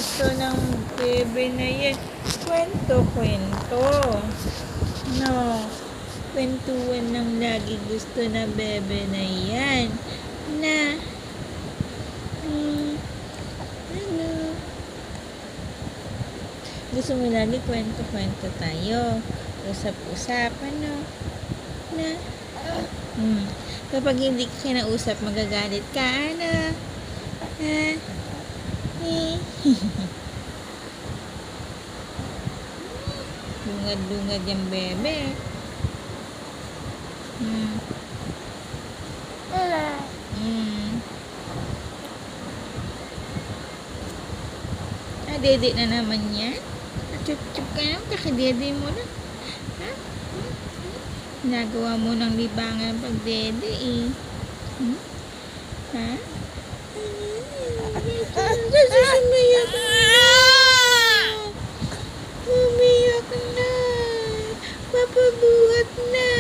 gusto ng bebe na yan. Kwento. No. Kwentuhan ng lagi gusto na bebe na yan. Na. Ano? Gusto mo lagi kwento tayo. Usap-usap, ano? Na. Kapag hindi ka kinausap, magagalit ka, ano? Ha? Lungad-lungad yung bebe. Dede na naman yan. Chup-chup ka naman, kakadede mo na. Ha? Nagawa mo ng libangan pag dede eh. Ha? Umiyak na. Umiyak na. Papabuhat na.